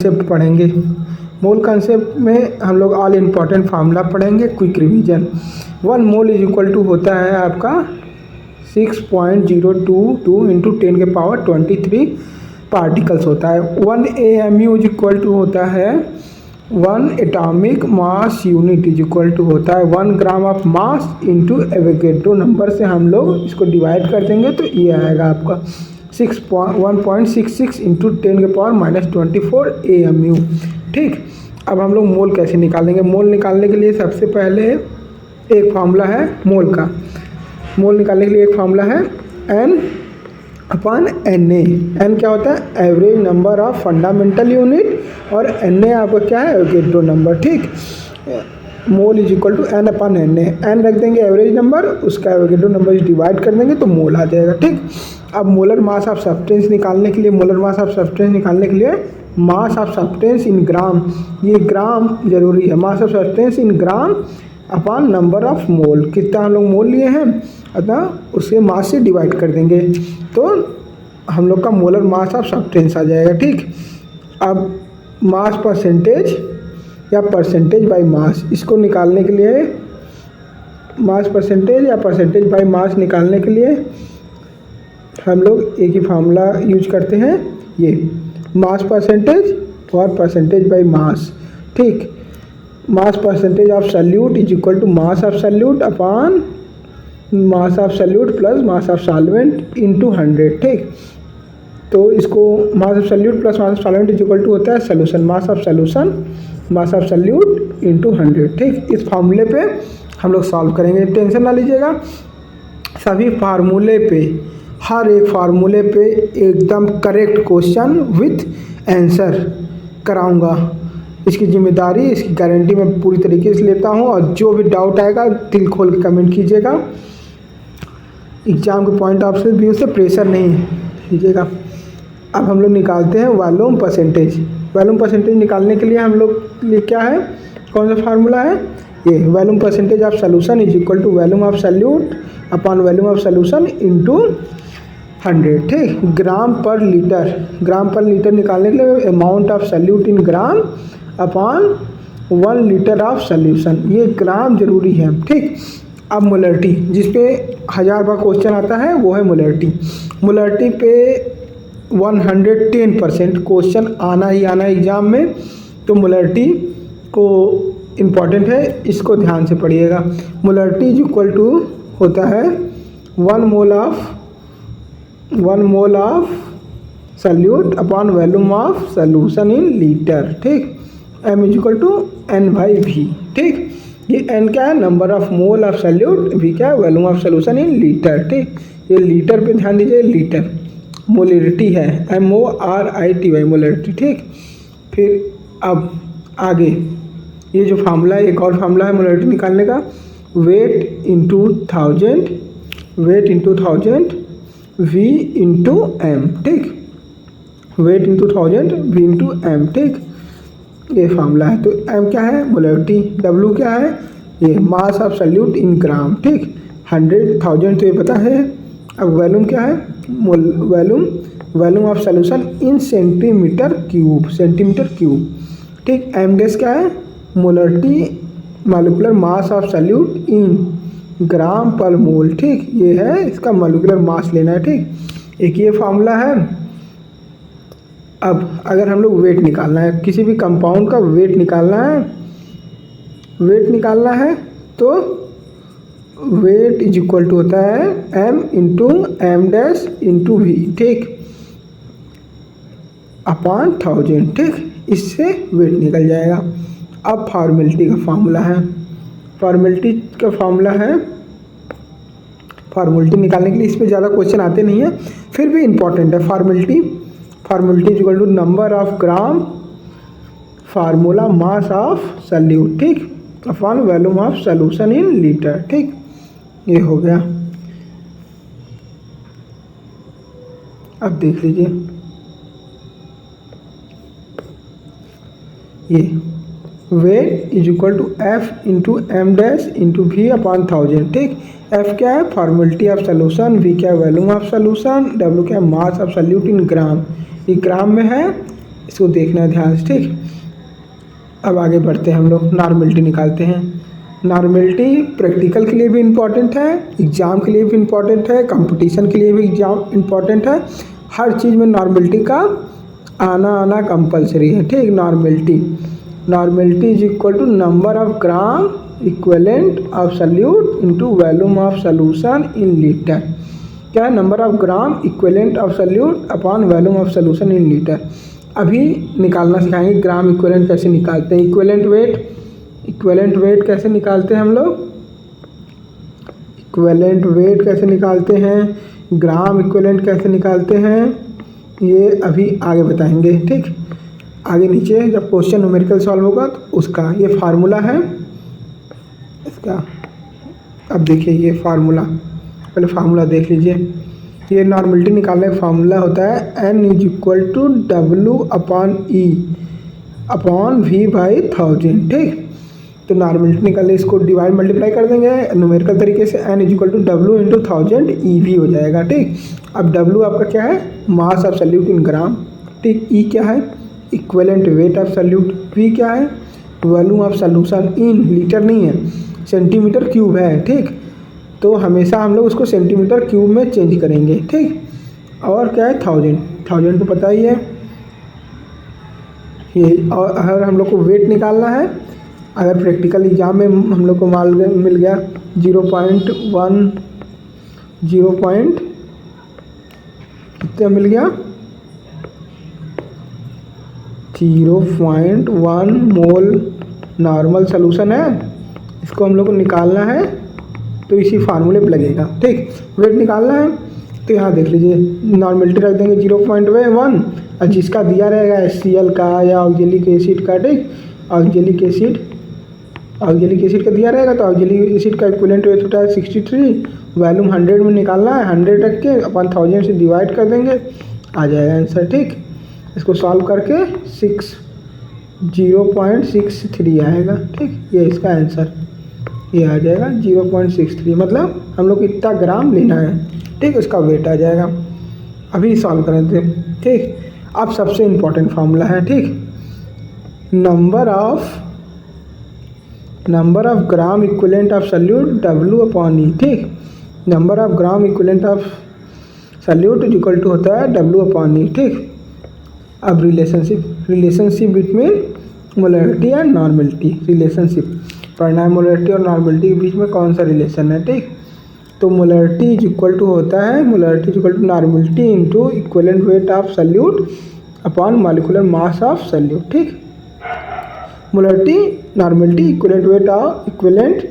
Concept पढ़ेंगे। मोल concept में हम लोग ऑल इम्पॉर्टेंट फार्मूला पढ़ेंगे। Quick revision. 1 mole is equal to होता है आपका 6.022 इंटू 10 के पावर 23 पार्टिकल्स होता है। 1 AMU इज इक्वल टू होता है 1 atomic mass unit is equal to होता है 1 gram of mass into Avogadro number से हम लोग इसको डिवाइड कर देंगे तो ये आएगा आपका 1.66 इंटू 10 के पावर -24 AMU। ठीक, अब हम लोग मोल कैसे निकालेंगे? मोल निकालने के लिए सबसे पहले एक फार्मूला है मोल का। मोल निकालने के लिए एक फार्मूला है N/Na। N क्या होता है? Average number of fundamental unit, और Na आपका क्या है? Avogadro number. ठीक, mole is equal to N/Na। N रख देंगे एवरेज नंबर, उसका एवोगैड्रो नंबर डिवाइड कर देंगे तो मोल आ जाएगा। ठीक, अब मोलर मास ऑफ सब्सटेंस निकालने के लिए मास ऑफ सब्सटेंस इन ग्राम, ये ग्राम जरूरी है। Mass of substance in gram upon number of मोल, कितना हम लोग मोल लिए हैं अतः उसके मास से डिवाइड कर देंगे तो हम लोग का मोलर मास ऑफ सब्सटेंस आ जाएगा। ठीक, अब मास परसेंटेज या परसेंटेज बाय मास, इसको निकालने के लिए मास परसेंटेज या परसेंटेज बाय मास निकालने के लिए हम लोग एक ही फार्मूला यूज करते हैं, ये मास परसेंटेज और परसेंटेज बाय मास। ठीक, mass percentage of solute is equal to mass of solute upon mass of solute plus mass of solvent into 100। ठीक, तो इसको mass of solute plus mass of solvent is equal to होता है solution, mass of solute into 100। ठीक, इस फार्मूले पे हम लोग सॉल्व करेंगे, टेंशन ना लीजिएगा। सभी फार्मूले पे, हर एक फार्मूले पे एकदम करेक्ट क्वेश्चन विथ आंसर कराऊंगा। इसकी जिम्मेदारी, इसकी गारंटी मैं पूरी तरीके से लेता हूं, और जो भी डाउट आएगा दिल खोल के कमेंट कीजिएगा। एग्जाम के पॉइंट ऑफ व्यू से प्रेशर नहीं लीजिएगा। अब हम लोग निकालते हैं वॉल्यूम परसेंटेज। वॉल्यूम परसेंटेज निकालने के लिए हम लोग लिए क्या है, कौन सा फार्मूला है? ये volume percentage of solution is equal to volume of solute upon volume of solution into 100। ठीक, ग्राम पर लीटर निकालने के लिए amount of solute in gram upon 1 litre of solution, ये ग्राम जरूरी है। ठीक, अब मोलरिटी, जिसपे 1000 बार क्वेश्चन आता है वो है मोलरिटी। मोलरिटी पे 110% क्वेश्चन आना ही आना एग्जाम में, तो मोलरिटी को इम्पॉर्टेंट है, इसको ध्यान से पढ़िएगा। मोलरिटी इज इक्वल टू होता है 1 mole of solute upon volume of solution in litre. ठीक, M is equal to N/V। ठीक, ये N क्या है? Number of mole of solute, V क्या है? Volume of solution in litre. ठीक, ये लीटर पे ध्यान दीजिए, लीटर मोलरिटी है, MORITY मोलरिटी। ठीक, फिर अब आगे ये जो फार्मूला है, एक और फार्मूला है मोलरिटी निकालने का, weight into 1000 V into M। ठीक, weight into 1000 V into M। ठीक, ये फार्मूला है। तो M क्या है? मोलरिटी। W क्या है? ये मास ऑफ सॉल्यूट इन ग्राम। ठीक, 100,000 तो ये पता है। अब वॉल्यूम क्या है? Volume of solution in centimetre cube. ठीक, M डैश क्या है? Molarity molecular mass of solute in gram per mole. ठीक, ये है इसका मॉलिक्यूलर मास लेना है। ठीक, एक ये फार्मूला है। अब अगर हम लोग वेट निकालना है, किसी भी कंपाउंड का वेट निकालना है तो वेट इज इक्वल टू होता है M into M dash into V। ठीक, अपॉन 1000। ठीक, इससे वेट निकल जाएगा। अब फॉर्मेलिटी का फार्मूला है, फॉर्मेलिटी निकालने के लिए इस पर ज़्यादा क्वेश्चन आते नहीं है, फिर भी इम्पॉर्टेंट है। Formality is equal to number of gram formula mass of solute. ठीक, upon volume of solution in litre. ठीक, ये हो गया। अब देख लीजिए, ये weight is equal to F into M dash into V upon 1000। ठीक, F क्या है? फॉर्मेलिटी ऑफ सॉल्यूशन, V क्या है? वॉल्यूम ऑफ सॉल्यूशन, W क्या है? मास ऑफ सॉल्यूट इन ग्राम, ये ग्राम में है इसको देखना है ध्यान से, ठीक। अब आगे बढ़ते हैं, हम लोग नॉर्मलिटी निकालते हैं। नॉर्मलिटी प्रैक्टिकल के लिए भी इम्पॉर्टेंट है, एग्ज़ाम के लिए भी इम्पॉर्टेंट है, कंपटीशन के लिए भी एग्जाम इम्पॉर्टेंट है। हर चीज़ में नॉर्मलिटी का आना कंपलसरी है, ठीक। Normality is equal to number of gram equivalent of solute into volume of solution in litre. क्या है? Number of gram equivalent of solute upon volume of solution in litre. अभी निकालना सिखाएंगे ग्राम इक्विवेलेंट कैसे निकालते हैं। इक्विवेलेंट वेट कैसे निकालते हैं हम लोग, इक्विवेलेंट वेट कैसे निकालते हैं, ग्राम इक्विवेलेंट कैसे निकालते हैं, ये अभी आगे बताएंगे, ठीक। आगे नीचे जब क्वेश्चन न्यूमेरिकल सॉल्व होगा तो उसका ये फार्मूला है इसका। अब देखिए ये फार्मूला, पहले फार्मूला देख लीजिए। ये नॉर्मलिटी निकालने का फार्मूला होता है n is equal to W upon E upon V by 1000, ठीक। तो नॉर्मलिटी निकालने इसको डिवाइड मल्टीप्लाई कर देंगे न्यूमेरिकल तरीके से, n is equal to W into 1000 EV हो जाएगा, ठीक। अब W आपका क्या है? मास ऑफ सॉल्यूट इन ग्राम, ठीक। E क्या है? Equivalent weight of solute. V क्या है? Volume of solution in litre नहीं है, सेंटीमीटर क्यूब है, ठीक। तो हमेशा हम लोग उसको सेंटीमीटर क्यूब में चेंज करेंगे, ठीक। और क्या है? 1000 तो पता ही है ये। और अगर हम लोग को वेट निकालना है, अगर प्रैक्टिकल एग्जाम में हम लोग को मिल गया 0.1 कितना मिल गया 0.1 मोल नॉर्मल सॉल्यूशन है, इसको हम लोग को निकालना है तो इसी फार्मूले पे लगेगा, ठीक। वेट निकालना है तो यहाँ देख लीजिए नॉर्मलिटी रख देंगे 0.1 और जिसका दिया रहेगा HCl का या ऑक्जेलिक एसिड का, ठीक। ऑक्जेलिक एसिड का दिया रहेगा तो ऑक्जेलिक एसिड का इक्विवेलेंट वेट होता है 63, वॉल्यूम 100 में निकालना है, 100 रख के अपन 1000 से डिवाइड कर देंगे, आ जाएगा आंसर, ठीक। इसको सॉल्व करके 0.63 आएगा, ठीक। ये इसका आंसर ये आ जाएगा 0.63, मतलब हम लोग को इतना ग्राम लेना है, ठीक। उसका वेट आ जाएगा। अभी सॉल्व करें थे, ठीक। अब सबसे इम्पोर्टेंट फार्मूला है, ठीक। Number of gram equivalent of solute W upon E, ठीक। Number of gram equivalent of solute equal to होता है W अपॉन E, ठीक। अब relationship between molarity and normality, relationship पढ़ना है। मोलरिटी और नॉर्मलिटी के बीच में कौन सा रिलेशन है, ठीक। तो मोलरिटी इज इक्वल टू होता है normality into equivalent weight of solute upon molecular mass of solute, ठीक। Normality equivalent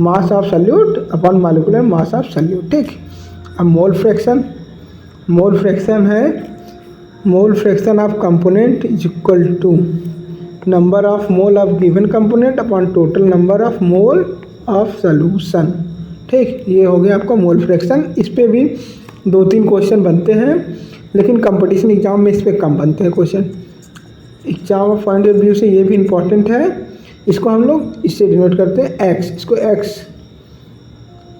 mass of solute upon molecular mass of solute, ठीक। अब mole fraction of component is equal to number of mole of given component upon total number of mole of solution, ठीक। ये हो गया आपका mole fraction. इस पे भी 2-3 क्वेश्चन बनते हैं, लेकिन कंपटीशन एग्जाम में इस पे कम बनते हैं question. Exam point of view से ये भी इम्पोर्टेंट है। इसको हम लोग इससे डिनोट करते हैं एक्स, इसको एक्स,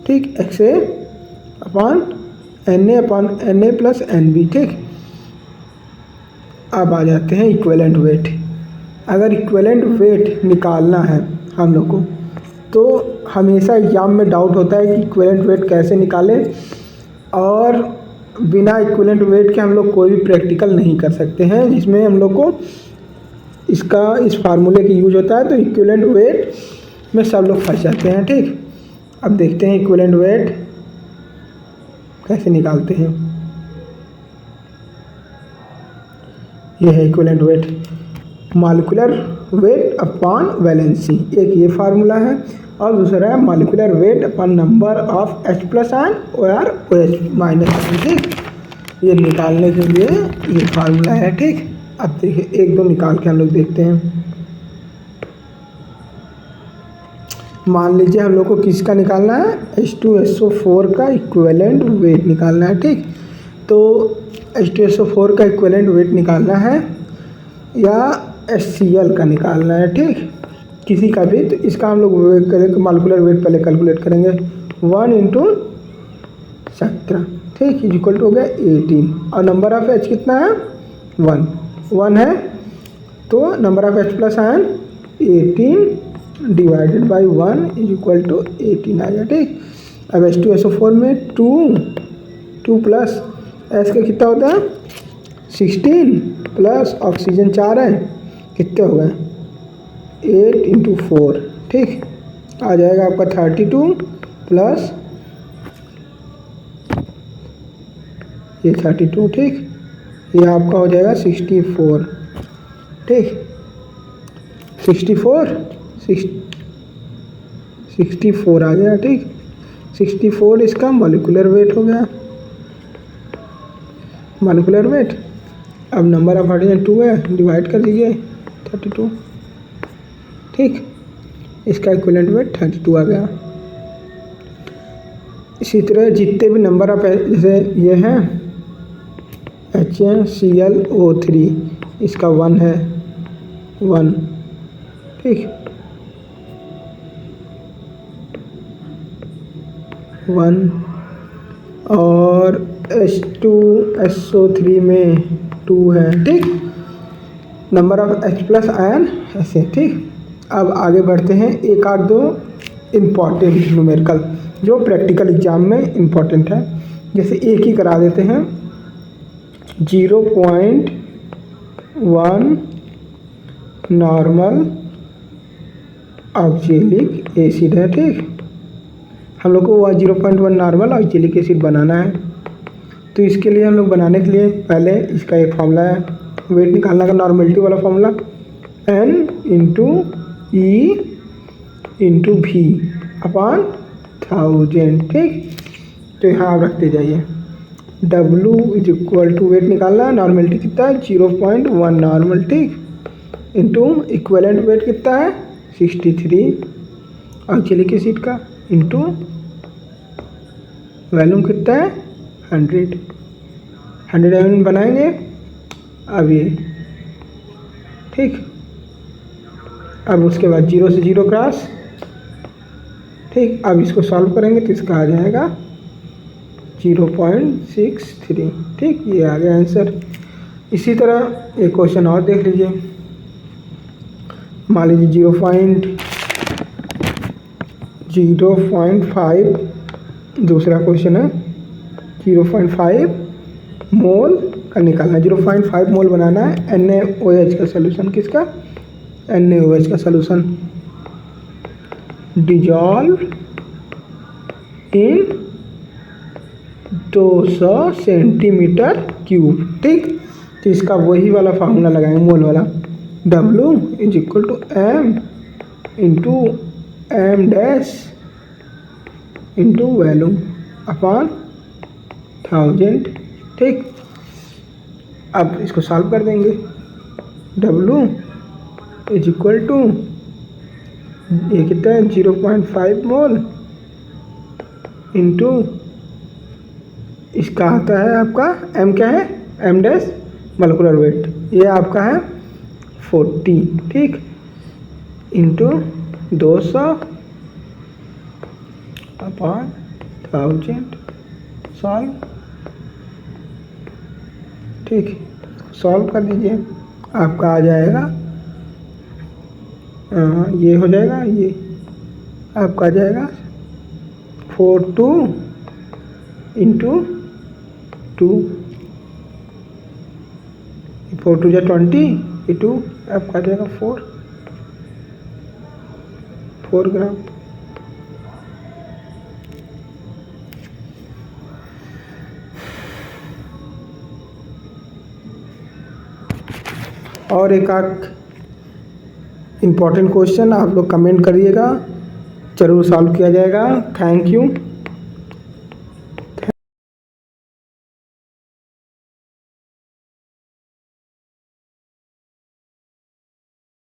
ठीक। X a upon n a plus n b, ठीक। अब आ जाते हैं इक्विवेलेंट वेट। अगर इक्विवेलेंट वेट निकालना है हम लोग को, तो हमेशा एग्जाम में डाउट होता है कि इक्विवेलेंट वेट कैसे निकालें, और बिना इक्विवेलेंट वेट के हम लोग कोई भी प्रैक्टिकल नहीं कर सकते हैं जिसमें हम लोग को इस फार्मूले की यूज होता है। तो इक्विवेलेंट वेट में सब लोग फंस जाते हैं, ठीक। अब देखते हैं इक्विवेलेंट वेट कैसे निकालते हैं। ये है equivalent weight, molecular weight upon valency, एक ये फार्मूला है, और दूसरा है molecular weight upon number of H+ ion और OH-, ठीक। ये निकालने के लिए ये फार्मूला है, ठीक। अब देखिए 1-2 निकाल के हम लोग देखते हैं। मान लीजिए हम लोग को किसका निकालना है, H2SO4 का इक्विवेलेंट वेट निकालना है, ठीक। तो H2SO4 का इक्विवेलेंट वेट निकालना है या HCl का निकालना है, ठीक। किसी का भी, तो इसका हम लोग मॉलिक्यूलर वेट पहले कैलकुलेट करेंगे। 1 × 17, ठीक, इज इक्वल टू हो गया 18, और नंबर ऑफ H कितना है 1 है, तो number of H plus ion 18 divided by 1 is equal to 18 आ गया। ठीक, अब H2SO4 में 2 प्लस H का कितना होता है 16 प्लस ऑक्सीजन 4 है, कितने हो गए 8 इंटू 4। ठीक, आ जाएगा आपका 32 प्लस ये 32। ठीक, ये आपका हो जाएगा 64। ठीक, 64 आ गया। ठीक, 64 इसका मॉलिक्यूलर वेट हो गया, मॉलिक्यूलर वेट। अब नंबर ऑफ हाइड्रोजन 2 है, डिवाइड कर दीजिए 32। ठीक, इसका इक्विवेलेंट वेट 32 आ गया। इसी तरह जितने भी नंबर ऑफ जैसे ये हैं HClO3 इसका 1 है 1। ठीक, 1 और H2SO3 में 2 है। ठीक, number of H plus ion ऐसे। ठीक, अब आगे बढ़ते हैं एक आध दो इम्पॉर्टेंट न्यूमेरिकल जो प्रैक्टिकल एग्जाम में इम्पॉर्टेंट है। जैसे एक ही करा देते हैं 0.1 नॉर्मल ऑक्जेलिक एसिड है। ठीक, हम लोग को वह 0.1 नॉर्मल ऑक्जेलिक एसिड बनाना है। तो इसके लिए हम लोग बनाने के लिए पहले इसका एक फॉर्मूला है, वेट निकालना का नॉर्मलिटी वाला formula N into E into V upon 1000। ठीक, तो यहाँ आप रखते जाइए W is equal to weight निकालना है, नॉर्मलिटी कितना है 0.1 नॉर्मल। ठीक, इंटू इक्विवेलेंट वेट कितना है 63 ऑक्जेलिक एसिड का, इंटू वॉल्यूम कितना है 100 mm बनाएंगे। अब ये ठीक, अब उसके बाद 0 से 0 क्रॉस। ठीक, अब इसको सॉल्व करेंगे तो इसका आ जाएगा 0.63। ठीक, ये आ गया आंसर। इसी तरह एक क्वेश्चन और देख लीजिए, मान लीजिए 0.5 दूसरा क्वेश्चन है 0.5 मोल का निकालना है। 0.5 मोल बनाना है NaOH का सोल्यूशन, किसका NaOH का solution dissolve in 200 centimetre cube. ठीक, तो इसका वही वाला फार्मूला लगाएंगे मोल वाला, W is equal to M into M dash into volume upon 1000। ठीक, अब इसको सॉल्व कर देंगे। W इज इक्वल टू ये कितना है 0.5 मोल इंटू इसका आता है आपका M क्या है M डैश मॉलिक्यूलर वेट, ये आपका है 40। ठीक, इंटू 200 अपॉन 1000 सॉल्व। ठीक, सॉल्व कर दीजिए, आपका आ जाएगा ये हो जाएगा, ये आपका आ जाएगा 42 इंटू 2, 4 2 जा 20, ये 2 आपका आ जाएगा 4 ग्राम। और एक आध इम्पॉर्टेंट क्वेश्चन आप लोग कमेंट करिएगा, ज़रूर सॉल्व किया जाएगा। Thank you.